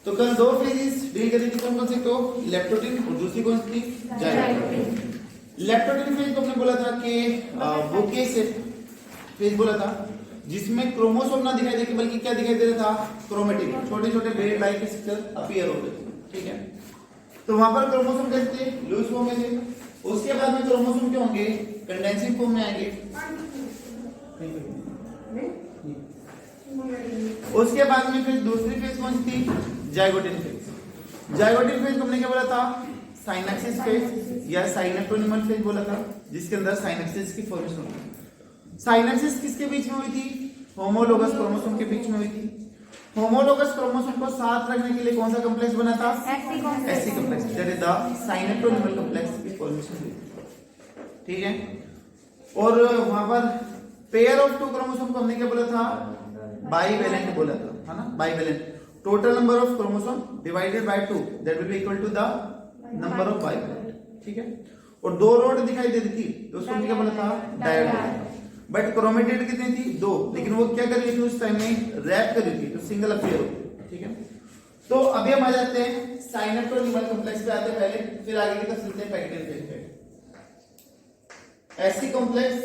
तो कल दो फेजेस डील करी थी, कौन कौन से? तो लेप्टोटिन और दूसरी कौन सी थी? जाइगोटिन। लेप्टोटिन फेज तो हमने बोला था कि वो केस फेज बोला था जिसमें क्रोमोसोम ना दिखाई देके बल्कि क्या दिखाई दे रहा था? क्रोमेटिन, छोटे छोटे बेड लाइक स्ट्रक्चर अपीयर हो रहे थे, ठीक है। तो वहां पर क्रोमोसोम कैसे थे? लूज फॉर्म में थे। उसके बाद में क्रोमोसोम क्या होंगे? कंडेंसिंग फॉर्म में आएंगे। उसके बाद में फिर दूसरी फेज कौन सी थी? Zygotene phase. जाइगोटिन फेज हमने क्या बोला था? साइनेप्सिस फेज या साइनेप्टोनिमल फेज बोला था, जिसके अंदर साइनेप्सिस की फॉर्मेशन होती है। साइनेप्सिस किसके बीच में हुई थी? होमोलोगस क्रोमोसोम के बीच में हुई थी। होमोलोगस क्रोमोसोम को साथ रखने के लिए कौन सा कॉम्प्लेक्स बना था? SC complex, that is the synaptonemal complex की फॉर्मेशन हुई थी, ठीक है। और वहां पर पेयर ऑफ टू क्रोमोसोम को हमने क्या बोला था? बाइवेलेंट बोला था, है ना, bivalent. Total number of chromosome divided by 2 that will be equal to the number of bivalent, ठीक है। और दो रोड दिखाई दे रही थी तो उसको क्या बोला था? डायगोनल। बट क्रोमेटिड कितनी थी? दो, लेकिन वो क्या कर रही थी उस टाइम में? रैप कर रही थी, तो सिंगल अपीयर होती, ठीक है। तो अभी हम आ जाते हैं साइनेप्टोनिमल कॉम्प्लेक्स पे आते हैं पहले, फिर आगे की तरफ चलते हैं पैक्टिन फेज पे। एससी कॉम्प्लेक्स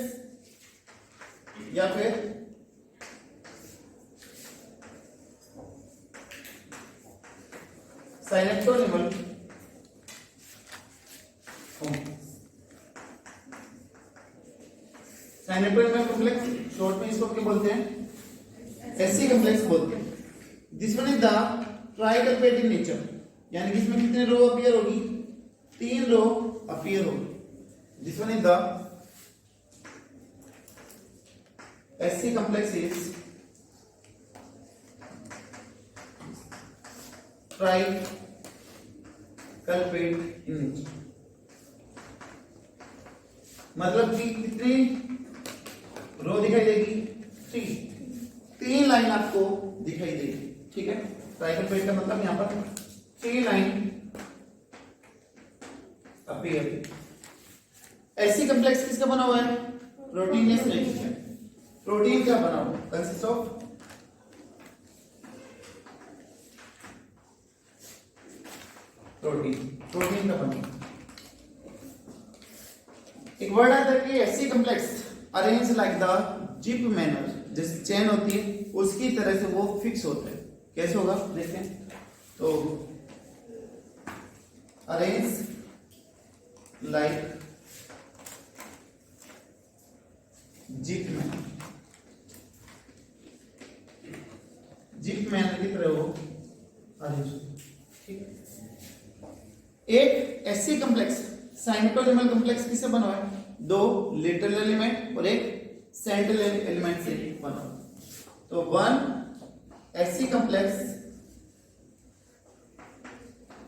या फिर साइनेप्टोनिमल साइनेप्टोनिमल कॉम्प्लेक्स शॉर्ट में इसको क्या बोलते हैं? एससी कॉम्प्लेक्स बोलते हैं। This one is the tripartite in nature, यानी कि इसमें कितने रो अपीयर होगी? 3 रो अपीयर होगी। This one is the SC complex is tripartite in nature, मतलब कि कितनी रो दिखाई देगी? 3 लाइन आपको दिखाई देगी, ठीक है। ट्राइकल्पेट का मतलब यहां पर 3 लाइन अपीयर। एससी कॉम्प्लेक्स किसका बना हुआ है? प्रोटीनलेस रेडिकल। प्रोटीन का बना हुआ है, कंसिस्ट ऑफ प्रोटीन का बना। एक वर्ड आता है कि SC complex arrange like the zip manner, जैसे चेन होती है उसकी तरह से वो फिक्स होता है। कैसे होगा देखें तो, arrange like zip manner, zip manner की तरह वो अरेंज, ठीक है। एक एससी कॉम्प्लेक्स साइनेप्टोनिमल कॉम्प्लेक्स किससे बना हुआ है? 2 लिटरल एलिमेंट और एक सेंट्रल एलिमेंट से बना हुआ है। तो 1 SC complex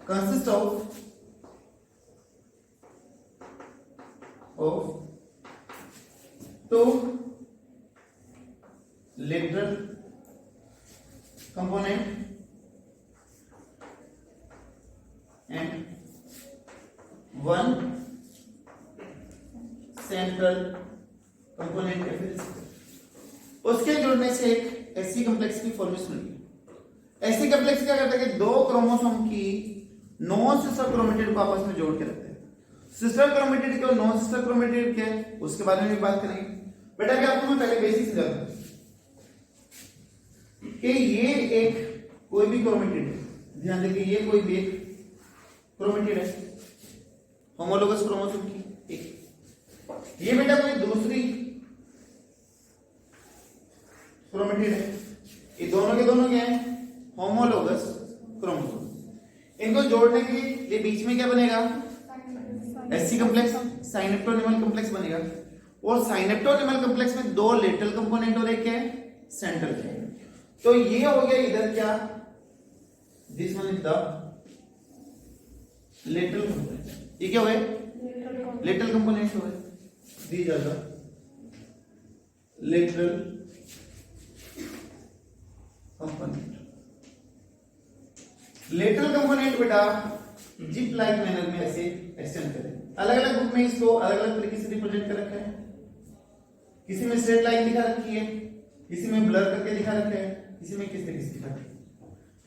consist of two literal component and 1 central component है। फिर उसके जुड़ने से एक एससी कॉम्प्लेक्स की फॉर्मेशन होगी। एससी कॉम्प्लेक्स क्या करता है कि 2 क्रोमोसोम की नॉन सिस्टर क्रोमेटिड को आपस में जोड़ के रखते हैं। सिस्टर क्रोमेटिड क्या, नॉन सिस्टर क्रोमेटिड क्या है, उसके बारे में भी बात करेंगे। बेटा अभी आपको मैं पहले बेसिक समझाता हूं कि ये एक कोई भी क्रोमेटिड है, ध्यान देखिए ये कोई भी एक क्रोमेटिड है होमोलोगस क्रोमोसोम की एक, ये बेटा कोई दूसरी क्रोमेटिड है। ये दोनों के दोनों क्या है? Homologous chromosome. इनको जोड़ने के लिए बीच में क्या बनेगा? एससी कॉम्प्लेक्स, साइनेप्टोनिमल कॉम्प्लेक्स बनेगा। और साइनेप्टोनिमल कॉम्प्लेक्स में 2 लेटरल कंपोनेंट और एक क्या है? सेंट्रल है। तो ये हो गया इधर क्या? This one is the lateral component. ये क्या हुए? लेटरल कंपोनेंट हुए। These are the lateral component. Lateral component बेटा जिप लाइक मैनर में ऐसे एक्सटेंड करें। अलग अलग बुक में इसको अलग अलग तरीके से रिप्रेजेंट कर रखा है। किसी में स्ट्रेट लाइन दिखा रखी है, किसी में ब्लर करके दिखा रखा है, किसी में किस तरीके से दिखा रखा है,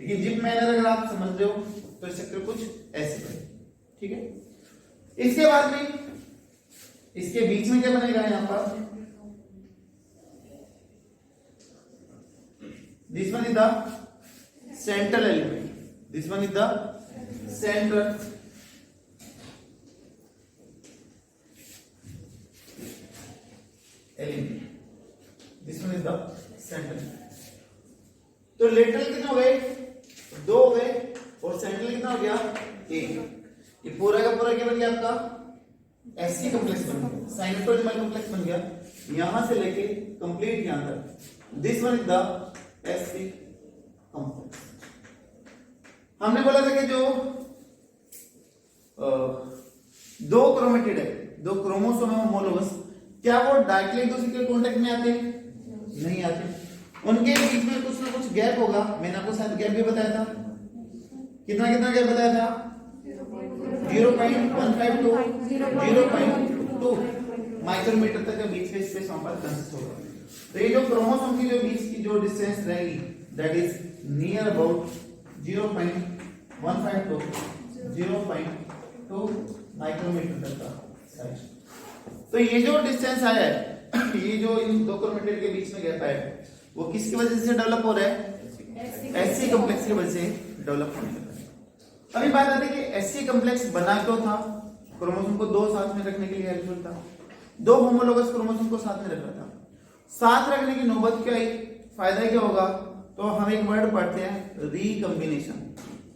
लेकिन जिप मैनर अगर आप समझ रहे हो तो स्ट्रक्चर कुछ ऐसे बने, ठीक है। इसके बाद में इसके बीच में क्या बनेगा यहां पर, this one is the central element, this one is the central element, this one is the central. तो लेटरल कितने हो गए, 2 हो गए, और सेंट्रल कितना हो गया, 1। ये पूरा का पूरा क्या बन गया आपका एससी कॉम्प्लेक्स बन गया, साइनोटोनिमल कॉम्प्लेक्स बन गया, यहां से लेके कंप्लीट यहां तक। This one is the SC complex. हमने बोला था कि जो दो क्रोमेटिड है, 2 क्रोमोसोम है होमोलोगस, क्या वो डायरेक्टली एक दूसरे के कांटेक्ट में आते हैं, नहीं आते, उनके बीच में कुछ ना कुछ गैप होगा। मैंने आपको शायद गैप भी बताया था, कितना कितना गैप बताया था, 0.15 टू 0.2 माइक्रोमीटर तक का बीच में स्पेस वहां पर कंसिस्ट होगा। तो ये जो क्रोमोसोम की जो बीच की जो डिस्टेंस रहेगी that is near about 0.15 to 0.2 micrometre तक का साइज। तो ये जो डिस्टेंस आया है, ये जो इन 2 क्रोमेटिड के बीच में गैप है, वो किसकी वजह से डेवलप हो रहा है, एससी कॉम्प्लेक्स की वजह से डेवलप होने लगा है। अभी बात आती है कि एससी कॉम्प्लेक्स बना क्यों था, क्रोमोसोम को 2 साथ में रखने के लिए हेल्पफुल था, 2 होमोलोगस क्रोमोसोम को साथ में रखा था। साथ रखने की नौबत क्या आई, फायदा क्या होगा, तो हम एक वर्ड पढ़ते हैं रिकॉम्बिनेशन,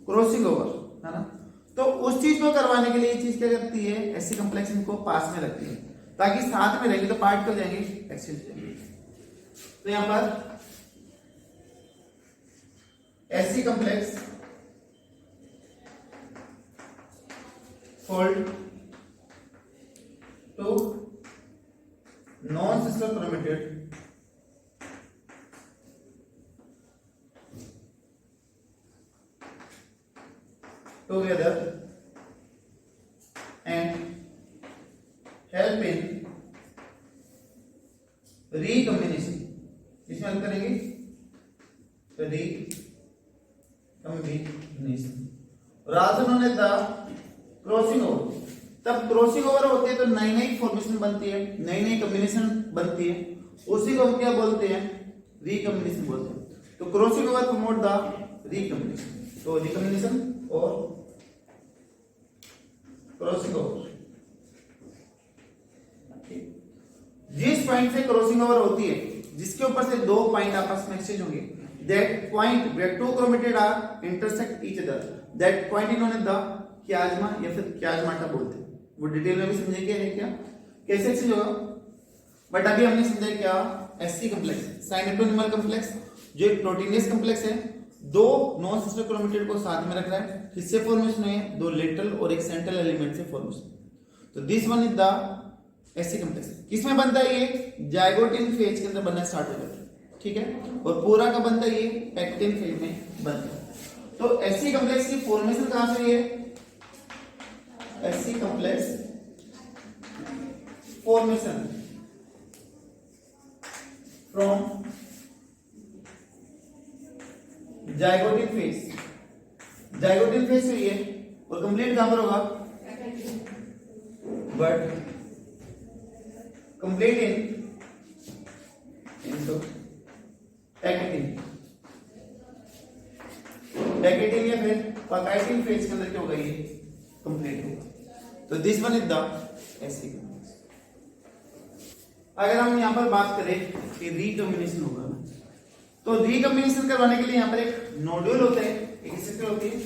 क्रॉसिंग ओवर, है ना। तो उस चीज को करवाने के लिए ये चीज क्या करती है, एससी कॉम्प्लेक्स इनको पास में रखती है, ताकि साथ में रहेंगे तो पार्टिकल जाएंगे एक्सचेंज करेंगे। तो यहां पर SC complex fold to non sister chromatid together and help in recombination, इसमें हेल्प करेंगे recombination rather known as the crossing over. तब क्रॉसिंग ओवर होती है तो नई नई फॉर्मेशन बनती है, नई नई कॉम्बिनेशन बनती है, उसी को हम क्या बोलते हैं, रिकॉम्बिनेशन बोलते हैं। तो crossing over promote the recombination, तो रिकॉम्बिनेशन और क्रॉसिंग ओवर। जिस पॉइंट से क्रॉसिंग ओवर होती है, जिसके ऊपर से 2 पॉइंट आपस में एक्सचेंज होंगे, that point where 2 chromatid are intersect each other, that point is known as the chiasma या फिर क्याज्माटा बोलते हैं। वो डिटेल में भी समझेंगे क्या कैसे एक्सचेंज होगा, बट अभी हमने समझा क्या, एससी कॉम्प्लेक्स, साइनोटोनिमल कॉम्प्लेक्स, जो एक प्रोटीनियस कॉम्प्लेक्स है, 2 नॉन सिस्टर क्रोमेटिड को साथ में रख रहा है, किससे फॉर्मेशन है, 2 लेटरल और एक सेंट्रल एलिमेंट से फॉर्मेशन। तो this one is the SC complex. किसमें बनता है ये, जाइगोटिन फेज के अंदर बनना स्टार्ट हो जाता है, ठीक है, और पूरा का बनता है ये पैक्टिन फेज में बनता है। तो एससी कॉम्प्लेक्स की फॉर्मेशन कहां से हुई है, SC complex formation from zygotene phase, zygotene phase हुई है, और कंप्लीट कहां पर होगा, but complete into pachytene, pachytene या फिर पकाइटिन फेज के अंदर क्या होगा, ये कंप्लीट होगा। तो this one is the SC complex. अगर हम यहां पर बात करें कि रिकॉम्बिनेशन होगा, तो रिकॉम्बिनेशन करवाने के लिए यहां पर एक नोड्यूल होता है, एक स्ट्रक्चर होती है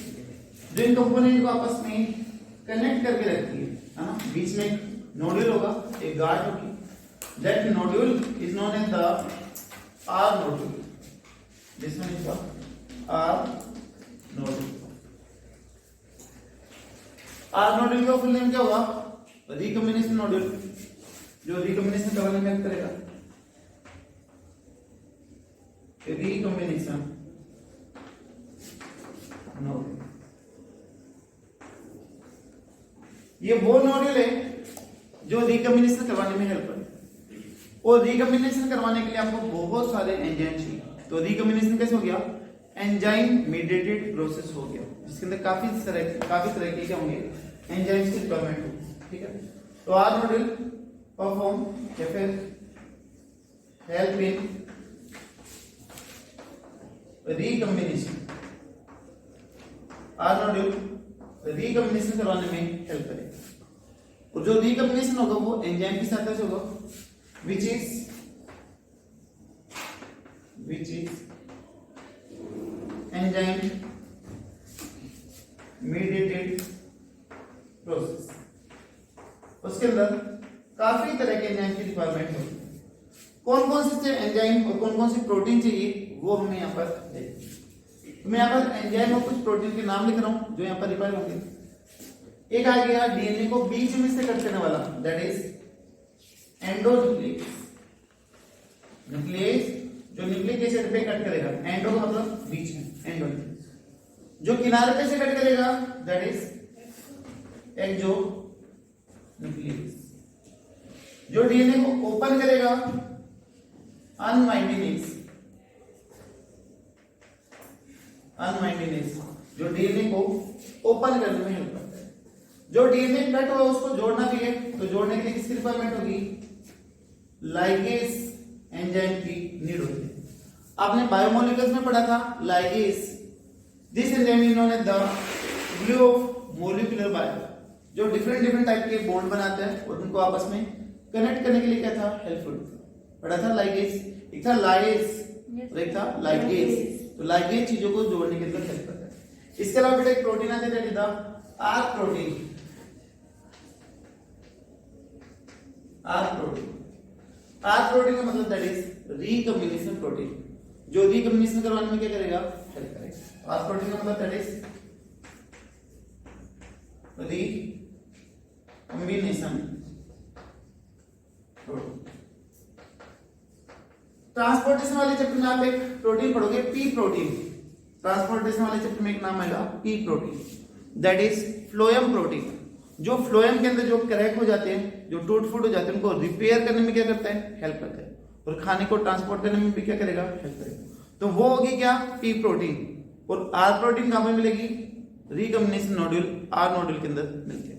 जो इन कंपोनेंट को आपस में कनेक्ट करके रखती है ना। बीच में एक नोड्यूल होगा, एक गार्ड होगी, that nodule is known as the R nodule, this one is the R nodule. R nodule का फुल नेम क्या होगा, रिकॉम्बिनेशन नोड्यूल, जो रिकॉम्बिनेशन करवाने में हेल्प करेगा, रिकॉम्बिनेशन नोड्यूल। ये वो नोड्यूल है जो रिकॉम्बिनेशन करवाने में हेल्प करेगा, और रिकॉम्बिनेशन करवाने के लिए आपको बहुत सारे एंजाइम चाहिए। तो रिकॉम्बिनेशन कैसे हो गया, एंजाइम मीडिएटेड प्रोसेस हो गया, जिसके अंदर काफी तरह के क्या होंगे, एंजाइम्स की रिक्वायरमेंट होगी, ठीक है। तो आर मॉड्यूल परफॉर्म या फिर help in recombination, R module recombination करवाने में हेल्प करेगा। और जो रिकॉम्बिनेशन होगा वो एंजाइम की सहायता से होगा, which is enzyme mediated process. उसके अंदर काफी तरह के एंजाइम की रिक्वायरमेंट होगी। कौन कौन से एंजाइम और कौन कौन सी प्रोटीन चाहिए वो हमें यहाँ पर देखेंगे। तो मैं यहाँ पर एंजाइम और कुछ प्रोटीन के नाम लिख रहा हूं जो यहाँ पर रिक्वायर होंगे। एक आ गया डीएनए को बीच में से कट करने वाला, दैट इज एंडोन्यूक्लियस। न्यूक्लियस जो न्यूक्लिक एसिड पे कट करेगा, एंडो का मतलब बीच में, एंडोन्यूक्लियस। जो किनारे पे से कट करेगा दैट इज एक्सो न्यूक्लियस। जो डीएनए को ओपन करेगा अनवाइंडिनेस। जो डीएनए को ओपन करने में हेल्प करता है। जो डीएनए कट हुआ उसको जोड़ना भी है, तो जोड़ने के लिए किसकी रिक्वायरमेंट होगी, लाइगेज एंजाइम की नीड होती है। आपने बायोमोलिक्यूल्स में पढ़ा था ligase, this enzyme is known as the glue of molecular bio, जो डिफरेंट टाइप के बॉन्ड बनाते हैं और उनको आपस में कनेक्ट करने के लिए क्या था, हेल्पफुल पढ़ा था लाइगेज। एक था लाइगेज और एक था लाइगेज। तो लाइगेज चीजों को जोड़ने के लिए हेल्प करता है। इसके अलावा बेटा एक प्रोटीन आता है that is the R protein. R protein का मतलब दैट इज रिकॉम्बिनेशन प्रोटीन, जो रिकॉम्बिनेशन करवाने में क्या करेगा, हेल्प करेगा। आर प्रोटीन का मतलब that is recombination protein. Transportation वाले चैप्टर में आप एक प्रोटीन पढ़ोगे, पी प्रोटीन। ट्रांसपोर्टेशन वाले चैप्टर में एक नाम आएगा P protein, that is phloem protein. जो फ्लोएम के अंदर जो क्रैक हो जाते हैं, जो टूट फूट हो जाते हैं, उनको रिपेयर करने में क्या करता है, हेल्प करता है। और खाने को ट्रांसपोर्ट करने में भी क्या करेगा, हेल्प करेगा। तो वो होगी क्या, पी प्रोटीन। और आर प्रोटीन कहां पे मिलेगी, रिकॉम्बिनेशन नोड्यूल, आर नोड्यूल के अंदर मिलती है।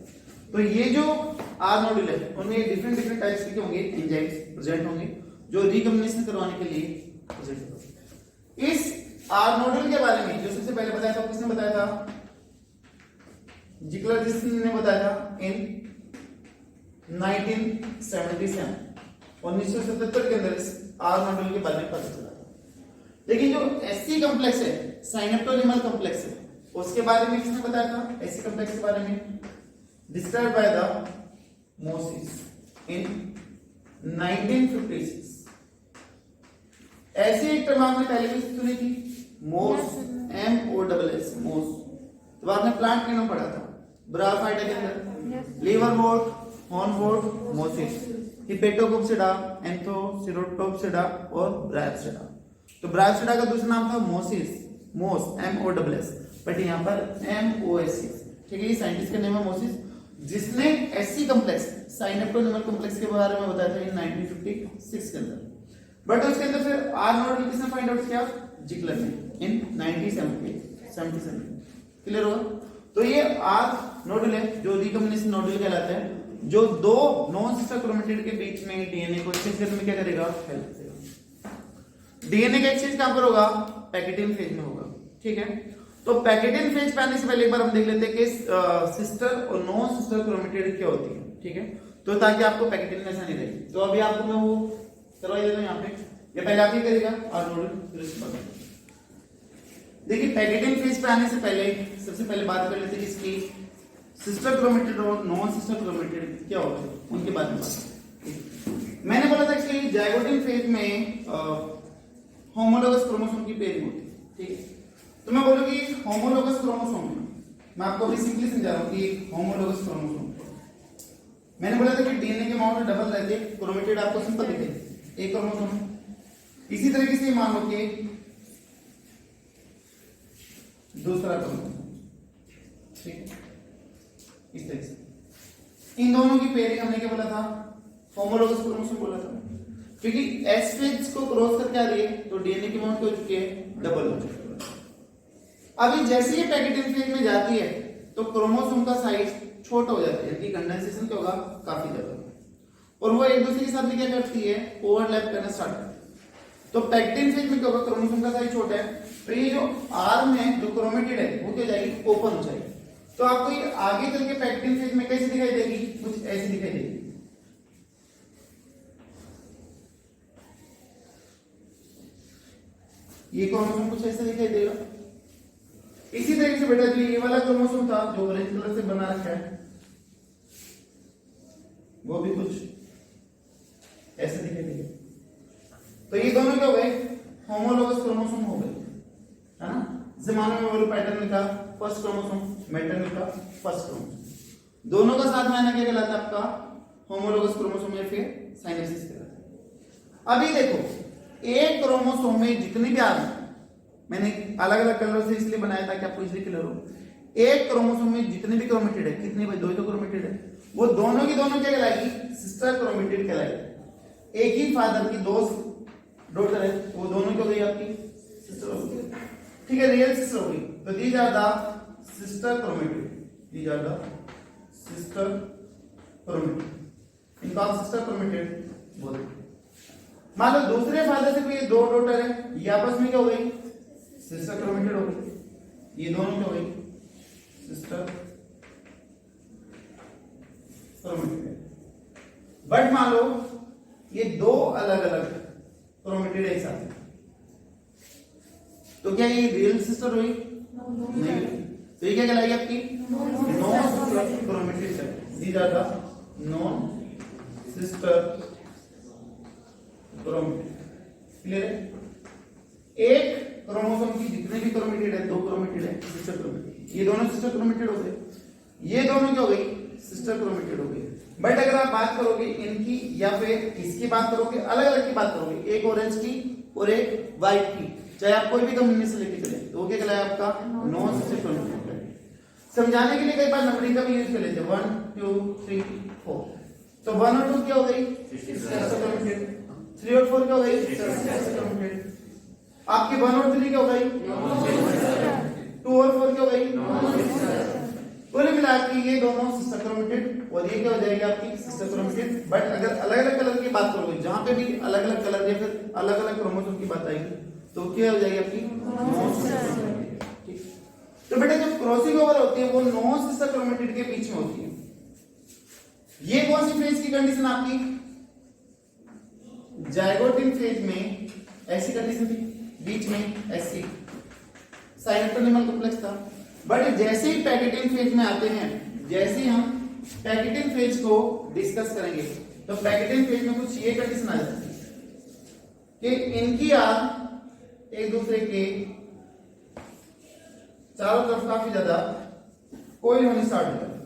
तो ये जो आर नोड्यूल है उनमें डिफरेंट टाइप्स के होंगे एंजाइम्स प्रेजेंट होंगे जो रिकॉम्बिनेशन करवाने के लिए प्रेजेंट होंगे। इस आर नोड्यूल के बारे में जो सबसे पहले बताया था, किसने बताया था, जिकलर ने बताया था इन 1977, 1977 के अंदर इस आर नोड्यूल के बारे में पता चला था। लेकिन जो एससी कॉम्प्लेक्स है, साइनेप्टोनिमल कॉम्प्लेक्स है, उसके बारे में किसने बताया था, एससी कॉम्प्लेक्स के बारे में डिस्क्राइब बाय द मोसिस इन 1956। ऐसी एक टर्म आपने पहले भी सुनी थी, मोस, MOSS, मोस। तो आपने प्लांट के नाम पढ़ा था, ब्रायोफाइटा के अंदर लीवरवोर्ट, हॉर्नवोर्ट, मोसिस, हिपेटोकोप्सिडा, एंथोसिरोटोप्सिडा और ब्रायोप्सिडा। तो ब्रायोप्सिडा का दूसरा नाम था मोसिस, मोस, MOSS, बट यहाँ पर MOSS, ठीक है। ये साइंटिस्ट का नेम है मोसिस, जिसने एससी कॉम्प्लेक्स, साइनेप्टोनिमल कॉम्प्लेक्स के बारे में बताया था इन 1956 के अंदर। बट उसके अंदर फिर आर नोड्यूल किसने फाइंड आउट किया, जिकलर ने इन 1977। क्लियर होगा। तो ये आर नोड्यूल है जो रिकॉम्बिनेशन नोड्यूल कहलाता है, जो दो नॉन सिस्टर क्रोमेटिड के बीच में डीएनए को एक्सचेंज करने में क्या करेगा, हेल्प करेगा। डीएनए का एक्सचेंज कहां पर होगा, पैकेटिन फेज में होगा, ठीक है। तो पैकेटिन फेज पे आने से पहले एक बार हम देख लेते हैं कि सिस्टर और नॉन सिस्टर क्रोमेटिड क्या होती है, ठीक है। तो ताकि आपको पैकेटिन में आसानी रहे, तो अभी आपको मैं वो करवा देता हूं यहाँ पे, ये पहले आप ही करेगा और नोड्यूल फिर उसके बाद। देखिए पैकेटिन फेज पे आने से पहले सबसे पहले बात कर लेते हैं इसकी सिस्टर क्रोमेटिड और नॉन सिस्टर क्रोमेटिड क्या होता है, उनके बारे में बात। मैंने बोला था कि जाइगोटिन फेज में होमोलोगस क्रोमोसोम की पेयरिंग होती है, ठीक है। तो मैं बोलूँ कि होमोलोगस क्रोमोसोम, मैं आपको अभी सिंपली समझा रहा हूँ कि होमोलोगस क्रोमोसोम, मैंने बोला था कि डीएनए के अमाउंट डबल रहते, क्रोमेटिड आपको सिंपल दिखे एक क्रोमोसोम। इसी तरीके से मान लो कि दूसरा क्रोमोसोम, ठीक है, इस तरह से इन दोनों की पेयरिंग हमने क्या बोला था, होमोलोगस क्रोमोसोम बोला था, क्योंकि एस फेज को क्रॉस करके आ रही है तो डीएनए की अमाउंट हो चुकी है, डबल हो चुकी है। अभी जैसे ही पैकेटिंग फेज में जाती है तो क्रोमोसोम का साइज छोटा हो जाता है, यानी कंडेंसेशन क्या होगा, काफी ज्यादा, और वो एक दूसरे के साथ में क्या करती है, ओवरलैप करना स्टार्ट करती है। तो पैक्टिन फेज में क्या होगा, क्रोमोसोम का साइज छोटा है, तो ये जो आर्म है जो क्रोमेटिड है वो क्या हो जाएगी, ओपन हो जाएगी। तो आपको ये आगे चल के पैक्टिन फेज में कैसे दिखाई देगी, कुछ ऐसी दिखाई देगी। ये क्रोमोसोम कुछ ऐसे दिखाई देगा। इसी तरीके से बेटा जो ये वाला क्रोमोसोम था जो ऑरेंज कलर से बना रखा है वो भी कुछ ऐसे दिखाई देगा। तो ये दोनों क्या हो गए, होमोलोगस क्रोमोसोम हो गए, है ना। जैसे मानो मैं बोलूं पैटर्नल का फर्स्ट क्रोमोसोम, मैटरनल का फर्स्ट क्रोमोसोम, दोनों का साथ में क्या कहलाता है आपका, होमोलोगस क्रोमोसोम या फिर साइनेप्सिस कहलाता है। अभी देखो एक क्रोमोसोम में जितनी भी आर्म, मैंने अलग अलग कलर से इसलिए बनाया ताकि आपको इसलिए क्लियर हो, एक क्रोमोसोम में जितने भी क्रोमेटिड है, कितने भाई, दो ही तो क्रोमेटिड है, वो दोनों की दोनों क्या कहलाएगी, सिस्टर क्रोमेटिड कहलाएगी। एक ही फादर की दो डॉटर है, वो दोनों क्या हो गई आपकी, सिस्टर हो गई, ठीक है, रियल सिस्टर हो गई। तो these are the sister chromatid, these are the sister chromatid, इनको आप सिस्टर क्रोमेटिड बोलते हैं। मान लो दूसरे फादर से कोई दो डॉटर है, ये आपस में क्या हो गई, सिस्टर क्रोमेटिड हो गई, ये दोनों क्या हो गई, सिस्टर क्रोमेटिड। बट मान लो ये दो अलग अलग क्रोमेटिड एक साथ, तो क्या ये रियल सिस्टर हुई, नहीं। तो ये क्या कहलाएगी आपकी, non sister chromatid. These are the non sister chromatid. Clear है। एक क्रोमोसोम की जितने भी क्रोमेटिड है, दो क्रोमेटिड है, सिस्टर क्रोमेटिड, ये दोनों सिस्टर क्रोमेटिड हो गए, ये दोनों क्या हो गई, सिस्टर क्रोमेटिड हो गई। बट अगर आप बात करोगे इनकी या फिर इसकी बात करोगे, अलग अलग की बात करोगे, एक ऑरेंज की और एक व्हाइट की, चाहे आप कोई भी कम्युनिटी से लेके चले, तो वो क्या कहलाया आपका, नॉन सिस्टर क्रोमेटिड। समझाने के लिए कई बार नंबरिंग का भी यूज कर लेते हैं, 1 2 3 4। तो 1 और 2 क्या हो गई, सिस्टर क्रोमेटिड, 3 और 4 क्या हो गई, सिस्टर क्रोमेटिड। आपकी 1 और 3 क्या हो गई, 2 और 4 क्या हो गई। कुल मिला के ये दोनों सिस्टर क्रोमेटिड और ये क्या हो जाएगी आपकी, सिस्टर क्रोमेटिड। बट अगर अलग अलग कलर की बात करोगे, जहां पे भी अलग अलग कलर या फिर अलग अलग क्रोमोसोम की बात आएगी, तो क्या हो जाएगी आपकी, नॉन सिस्टर क्रोमेटिड। ठीक। तो बेटा जब क्रॉसिंग ओवर होती है वो नॉन सिस्टर क्रोमेटिड के बीच में होती है। ये कौन सी फेज की कंडीशन आपकी, जाइगोटिन फेज में ऐसी कंडीशन थी, बीच में ऐसी साइनोटोनिमल कॉम्प्लेक्स था। बट जैसे ही पैकेटिंग फेज में आते हैं, जैसे ही हम पैकेटिंग फेज को डिस्कस करेंगे, तो पैकेटिंग फेज में कुछ ये कंडीशन आ जाती है कि इनकी आर्म एक दूसरे के चारों तरफ काफी ज्यादा कोई होने स्टार्ट हो जाती है,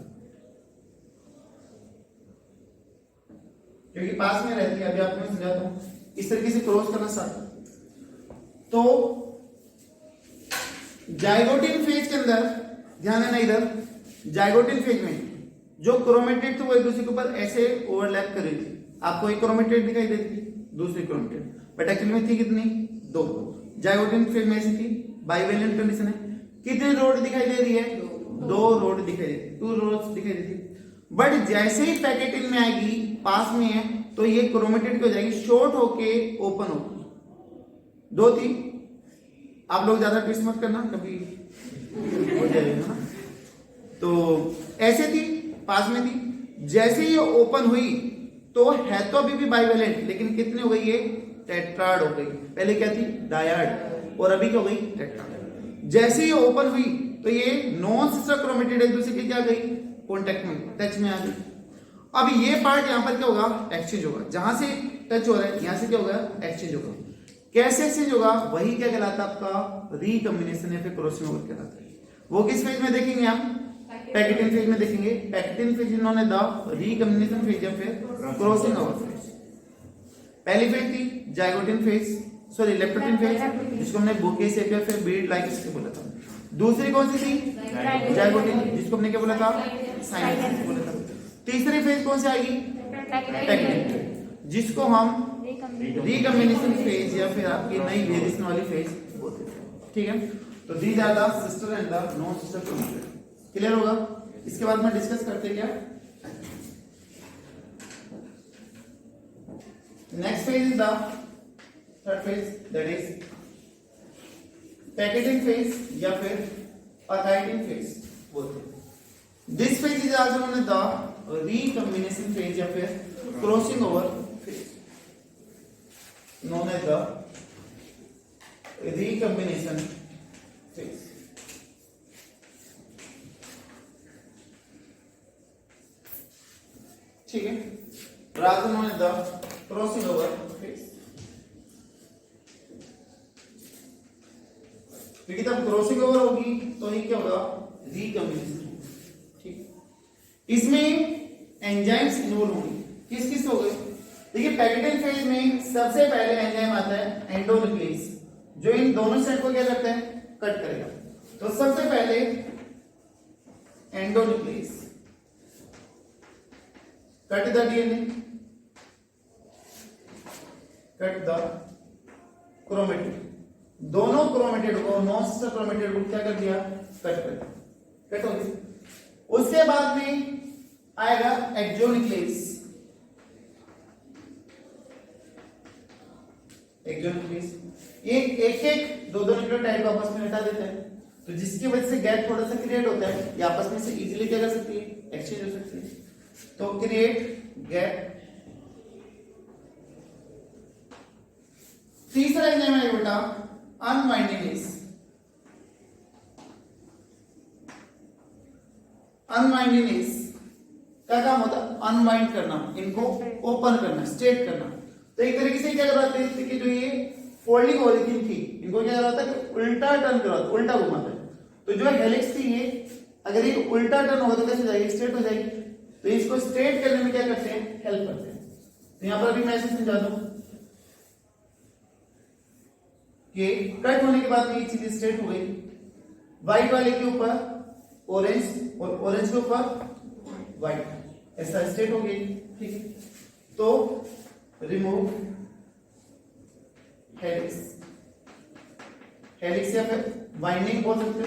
क्योंकि पास में रहती है। अभी आपको मैं समझाता हूं, इस तरीके से क्रॉस करना स्टार्ट। तो जाइगोटिन फेज के अंदर ध्यान देना, इधर जाइगोटिन फेज में जो क्रोमेटिड थे वो एक दूसरे के ऊपर ऐसे ओवरलैप कर रही थी। आपको एक क्रोमेटिड दिखाई देती थी, दूसरी क्रोमेटिड, बट एक्चुअली में थी कितनी, दो। जाइगोटिन फेज में ऐसी थी, बाइवेलेंट कंडीशन है। कितनी रोड दिखाई दे रही है, दो रोड दिखाई दे, 2 रोड्स दिखाई देती। बट जैसे ही पैकेटिन में आएगी, पास में है, तो ये क्रोमेटिड हो जाएगी, शॉर्ट होके ओपन होगी। दो थी, आप लोग ज्यादा ट्विस्ट मत करना, कभी हो जाएगा ना। तो ऐसे थी, पास में थी, जैसे ही ये ओपन हुई तो है तो अभी भी बाइवेलेंट, लेकिन कितनी हो गई, ये टेट्राड हो गई। पहले क्या थी, डायड, और अभी क्या हो गई, टेट्राड। जैसे ही ओपन हुई तो ये नॉन सिस्टर क्रोमेटिड एक दूसरे की क्या गई, कॉन्टेक्ट में, टच में आ गई। अब ये पार्ट यहां पर क्या होगा, एक्सचेंज होगा, जहां से टच हो रहा है यहां से क्या होगा, एक्सचेंज होगा। कैसे एक्सचेंज होगा, वही क्या कहलाता है आपका, रिकॉम्बिनेशन या फिर क्रॉसिंग ओवर कहलाता है। वो किस फेज में देखेंगे हम, पैकेटिन फेज में देखेंगे। पैकेटिन फेज इन्होंने द रिकॉम्बिनेशन फेज या फिर क्रॉसिंग ओवर फेज। पहली फेज थी zygotene phase, sorry leptotene phase, जिसको हमने बुके शेप या फिर बीड लाइक इसके बोला था। दूसरी कौन सी थी, जाइगोटिन, जिसको हमने क्या बोला था, साइनेप्सिस बोला था। तीसरी फेज कौन सी आएगी, पैकेटिन, जिसको हम रिकॉम्बिनेशन फेज या फिर आपकी नई वेरिएशन वाली फेज बोलते हैं। ठीक है। तो these are the sister and the non sister chromatid. Clear होगा? इसके बाद में डिस्कस करते हैं क्या next phase is the third phase, that is pachytene phase या फिर अकाइटिंग फेज बोलते हैं। This phase is also known as the recombination phase या फिर crossing over phase, known as the recombination phase. ठीक है, rather known as the crossing over phase। क्योंकि तब क्रॉसिंग ओवर होगी तो ये क्या होगा, रिकॉम्बिनेशन। ठीक, इसमें एंजाइम्स इन्वॉल्व होंगे। किस किस हो गए? देखिए पैकेटिंग फेज में सबसे पहले एंजाइम आता है एंडोन्यूक्लियस, जो इन दोनों साइड को क्या करते हैं, कट करेगा। तो सबसे पहले endonuclease cut the DNA, cut the chromatid, दोनों क्रोमेटिड को, नॉन सिस्टर क्रोमेटिड को क्या कर दिया, कट कर दिया, कट हो गया। उसके बाद में आएगा एक्सोन्यूक्लियस, एक्सोन्यूक्लियस ये एक एक दो दो न्यूक्लियोटाइड को आपस में हटा देता है, तो जिसकी वजह से गैप थोड़ा सा क्रिएट होता है, ये आपस में से इजीली क्या कर सकती है, एक्सचेंज हो सकती है। तो क्रिएट गैप। तीसरा एंजाइम है बेटा अनवाइंडिंग। अनवाइंडिंग का काम होता है अनवाइंड करना, इनको ओपन करना, स्ट्रेट करना। तो एक तरीके से क्या करवाते हैं कि जो ये फोल्डिंग हो रही थी इनको क्या करवाता है कि उल्टा टर्न करवाता है, उल्टा घुमाता है। तो जो हेलिक्स थी ये अगर ये उल्टा टर्न होगा तो कैसे हो जाएगी, स्ट्रेट हो जाएगी। तो इसको स्ट्रेट करने में क्या करते हैं, हेल्प करते हैं। तो यहां पर अभी मैं ऐसे समझा दूं कि कट होने के बाद ये चीज स्ट्रेट हो गई, व्हाइट वाले के ऊपर ऑरेंज और ऑरेंज के ऊपर व्हाइट, ऐसा स्ट्रेट हो गई। ठीक है, तो रिमूव हेलिक्स, हेलिक्स या फिर वाइंडिंग बोल सकते हो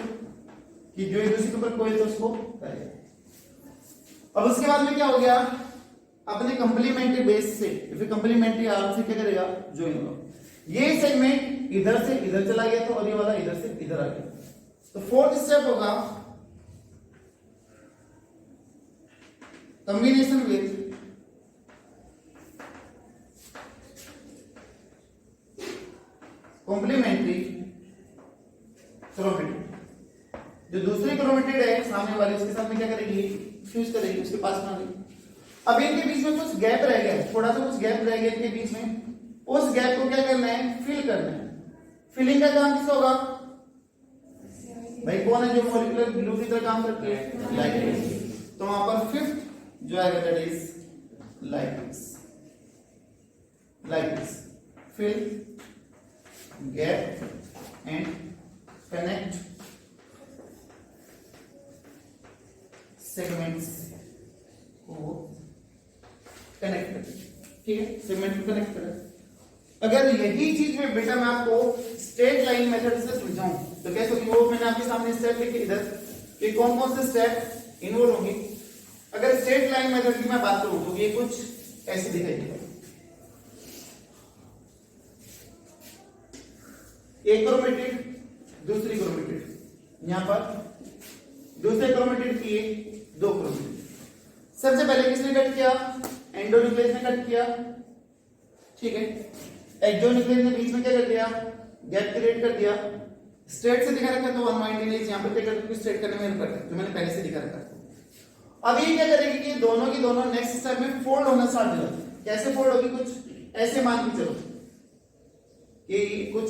कि जो एक दूसरे के ऊपर कोई तो उसको करेगा। अब उसके बाद में क्या हो गया, अपने कंप्लीमेंट्री बेस से फिर कंप्लीमेंट्री आर्म से क्या करेगा, ज्वाइन होगा। ये सेगमेंट इधर से इधर चला गया था और ये वाला इधर से इधर आ गया। तो फोर्थ स्टेप होगा कॉम्बिनेशन विथ कॉम्प्लीमेंट्री क्रोमेटिड। जो दूसरी क्रोमेटिड है सामने वाले, उसके साथ में क्या करेगी, फ्यूज करेगी, उसके पास में आ गई। अब इनके बीच में कुछ गैप रह गया, थोड़ा सा कुछ गैप रह गया इनके बीच में, उस गैप को क्या करना है, फिल करना है। फिलिंग का काम किसका होगा भाई, कौन है जो मॉलिक्यूलर ग्लू की तरह काम करती है, लाइगेंड। तो वहां पर फिफ्थ जो आएगा that is ligands, ligands fill gap and connect segments को कनेक्ट करें। ठीक है, सेगमेंट को कनेक्ट करें। अगर यही चीज में बेटा मैं आपको स्ट्रेट लाइन मेथड से समझाऊं तो कैसे होगी, वो मैंने आपके सामने स्टेप लिखे इधर कि कौन कौन से स्टेप इन्वॉल्व होंगे। अगर स्ट्रेट लाइन मेथड की मैं बात करूं तो ये कुछ ऐसे दिखाई देगा। एक क्रोमेटिड, दूसरी क्रोमेटिड, यहां पर दूसरे क्रोमेटिड की दो क्रोमेटिड। सबसे पहले किसने कट किया, एंडोन्यूक्लियस ने कट किया। ठीक है, एक्सोन्यूक्लियस ने बीच में क्या कर दिया, गैप क्रिएट कर दिया। स्ट्रेट से दिखा रखा तो अनवाइंडिंग यहां पर क्या करते हैं, स्ट्रेट करने में हेल्प करता है, जो मैंने पहले से दिखा रखा था। अब ये क्या करेगी कि दोनों की दोनों नेक्स्ट स्टेप में फोल्ड होना स्टार्ट हो जाती है। कैसे फोल्ड होगी, कुछ ऐसे मान के चलो कि कुछ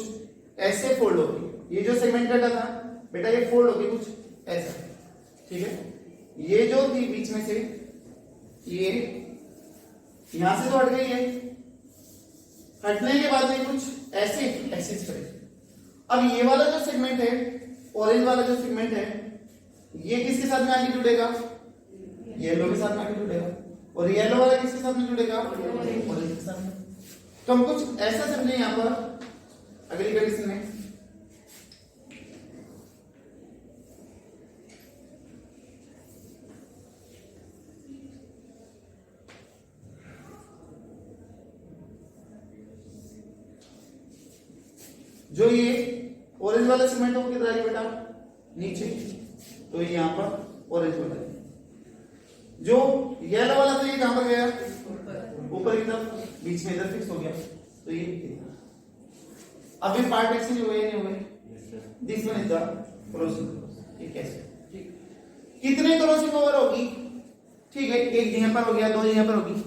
ऐसे फोल्ड होगी। ये जो सेगमेंट कटा था बेटा ये फोल्ड होगी कुछ ऐसा। ठीक है, ये जो थी बीच में से ये यहां से तो हट गई है, हटने के बाद में कुछ ऐसे एक्सिस करेगी। अब ये वाला जो सेगमेंट है, ऑरेंज वाला जो सेगमेंट है, ये किसके साथ में आगे जुड़ेगा, येलो के साथ में आगे जुड़ेगा। और येलो वाला किसके साथ में जुड़ेगा, ऑरेंज के साथ में। तो हम कुछ ऐसा समझे यहां पर अगली कंडीशन में जो ये ऑरेंज वाला सेगमेंट है वो किधर आएगा बेटा, नीचे, तो ये यहाँ पर ऑरेंज वाला है। जो येलो वाला तो ये कहां पर गया, ऊपर की तरफ, बीच में इधर फिक्स हो गया, तो ये अभी पार्ट एक्सचेंज हुए नहीं हुए, this one is the crossing. ये कैसे, ठीक, कितने क्रॉसिंग ओवर होगी, ठीक है, एक जगह पर हो गया, दो जगह पर होगी,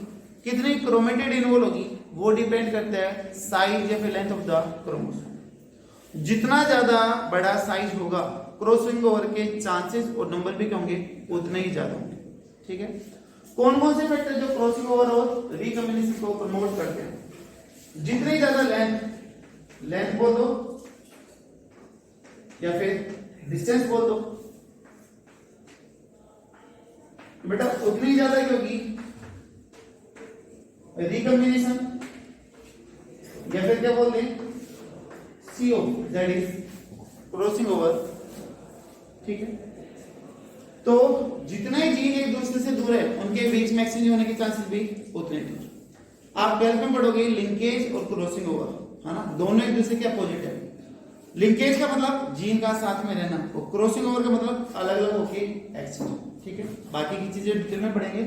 कितनी क्रोमेटिड इन्वॉल्व होगी वो डिपेंड करता है साइज या फिर लेंथ ऑफ द क्रोमोसोम। जितना ज्यादा बड़ा साइज होगा क्रॉसिंग ओवर के चांसेस और नंबर भी होंगे उतने ही ज्यादा होंगे, ठीक है। कौन कौन से फैक्टर जो क्रॉसिंग ओवर और रिकॉम्बिनेशन को प्रमोट करते हैं, जितनी ज्यादा लेंथ बोल दो या फिर डिस्टेंस बोल दो बेटा, उतनी ज्यादा क्या होगी रिकॉम्बिनेशन, या फिर क्या बोलते हैं CO, that is crossing over, ठीक है। तो जितने जीन एक दूसरे से दूर है उनके बीच में एक्सचेंज होने के चांसेस भी उतने दूर। आप 12th में पढ़ोगे लिंकेज और क्रॉसिंग ओवर, है ना, दोनों एक दूसरे के अपोजिट है। लिंकेज का मतलब जीन का साथ में रहना, और क्रॉसिंग ओवर का मतलब अलग अलग होके एक्सचेंज, ठीक है। बाकी की चीजें डिटेल में पढ़ेंगे,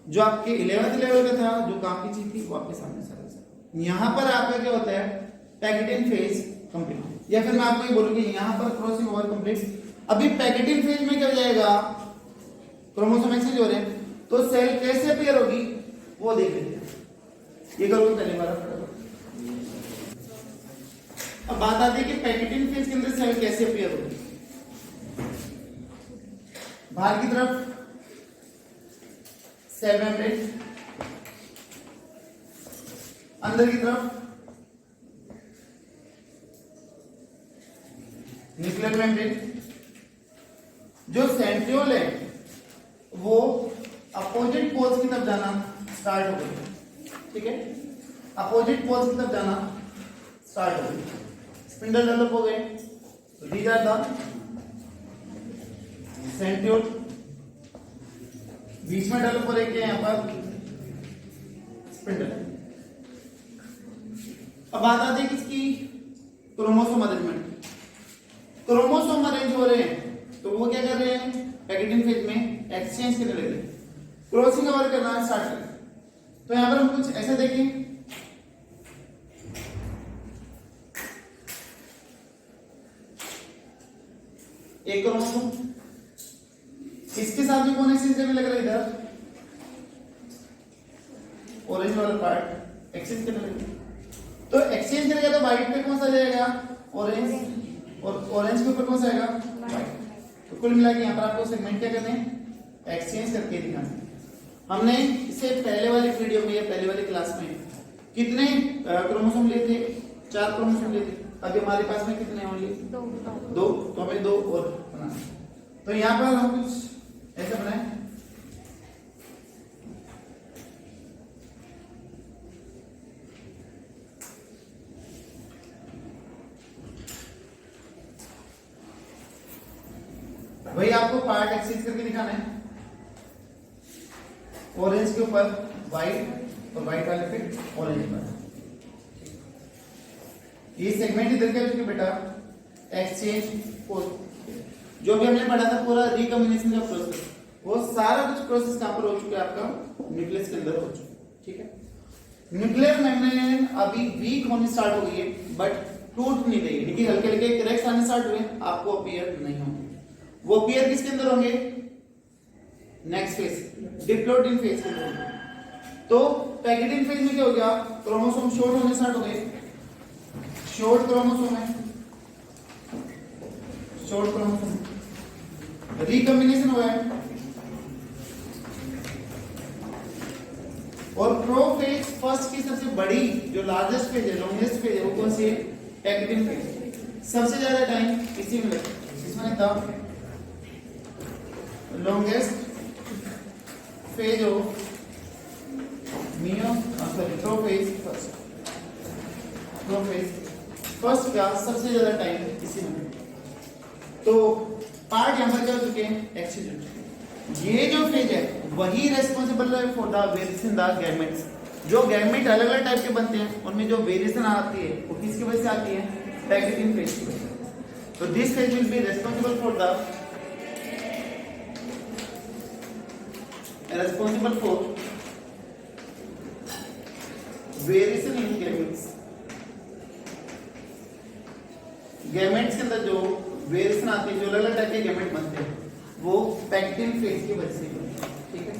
जो आपके 11th लेवल का था, जो काम की चीज थी वो आपके सामने सारा। यहाँ पर आपका क्या होता है, पैकेटिंग फेज कंप्लीट, या फिर मैं आपको ये बोलूंगी यहाँ पर क्रॉसिंग ओवर कंप्लीट। अभी पैकेटिंग फेज में क्या हो जाएगा, क्रोमोसोम एक्सचेंज हो रहे हैं, तो सेल कैसे अपीयर होगी वो देख लेते हैं। ये करोगे पहले बार फटाफट। अब बात आती है कि पैकेटिंग फेज के अंदर सेल कैसे अपीयर होगी। बाहर की तरफ सेल मेम्ब्रेन, अंदर की तरफ न्यूक्लियर मेम्ब्रेन। जो सेंट्रियोल है वो अपोजिट पोल्स की तरफ जाना स्टार्ट हो गई, ठीक है, अपोजिट पोल्स की तरफ जाना स्टार्ट हो गई, स्पिंडल डेवलप हो गए, दीज आर द सेंट्रियोल। बीच में डेवलप हो रहे हैं यहां पर स्पिंडल। अब बात आती है किसकी, क्रोमोसोम अरेंजमेंट। क्रोमोसोम अरेंज हो रहे हैं तो वो क्या कर रहे हैं, पैकेटिंग फेज में एक्सचेंज करने लगे, क्रॉसिंग ओवर करना स्टार्ट करें। तो यहां पर हम कुछ ऐसे देखें, एक क्रोमोसोम, इसके साथ में कौन एक्सचेंज करने लग रहा है, इधर ऑरेंज वाला पार्ट एक्सचेंज करने लगे। तो एक्सचेंज करेगा तो व्हाइट पे कौन सा जाएगा, ऑरेंज, और ऑरेंज के ऊपर कौन सा आएगा, व्हाइट। तो कुल मिला के यहाँ पर आपको सेगमेंट क्या करने हैं, एक्सचेंज करके दिखाना। हमने इससे पहले वाली वीडियो में या पहले वाली क्लास में कितने क्रोमोसोम लिए थे, 4 क्रोमोसोम लिए थे। अभी हमारे पास में कितने होंगे, 2, तो हमें 2 और बनाना। तो यहाँ पर हम कुछ ऐसा बनाए, वही आपको पार्ट एक्सचेंज करके दिखाना है, ऑरेंज के ऊपर व्हाइट और व्हाइट वाले पे ऑरेंज पर। ये सेगमेंट इधर क्या चुके बेटा, एक्सचेंज पोस्ट। जो भी हमने पढ़ा था पूरा रिकॉम्बिनेशन का प्रोसेस, वो सारा कुछ प्रोसेस कहां पर हो चुका है, आपका न्यूक्लियस के अंदर हो चुका, ठीक है। न्यूक्लियर मेम्ब्रेन अभी वीक होने स्टार्ट हो गई है, बट टूट नहीं रही है, लेकिन हल्के हल्के क्रैक्स आने स्टार्ट हुए, आपको अपीयर नहीं होंगे। वो अपीयर किसके अंदर होंगे, नेक्स्ट फेज, डिप्लोइडिंग फेज के अंदर। तो पैकेटिंग फेज में क्या हो गया, क्रोमोसोम शॉर्ट होने स्टार्ट हो गए, शॉर्ट क्रोमोसोम है, शॉर्ट क्रोमोसोम, रिकॉम्बिनेशन हुआ है, और प्रोफेज फर्स्ट की सबसे बड़ी जो लार्जेस्ट फेज है, लॉन्गेस्ट फेज है, वो कौन सी है, पैकेटिंग फेज। सबसे ज्यादा टाइम इसी में लगता है, इसमें था longest phase of prophase first का सबसे ज्यादा टाइम इसी में। तो पार्ट यहां पर क्या हो चुके हैं, एक्सीडेंट। ये जो फेज है वही रेस्पॉन्सिबल है for the variation the gametes. जो गैमेट अलग अलग टाइप के बनते हैं उनमें जो वेरिएशन आती है वो किसकी वजह से आती है, पैक्ड इन फेज की वजह से। तो this phase will be responsible for variation in gametes. Gametes के अंदर जो वेरिएशन आती है, जो अलग अलग टाइप के गैमेट बनते हैं, वो पैक्ड इन फेज की वजह से बनते हैं। ठीक है।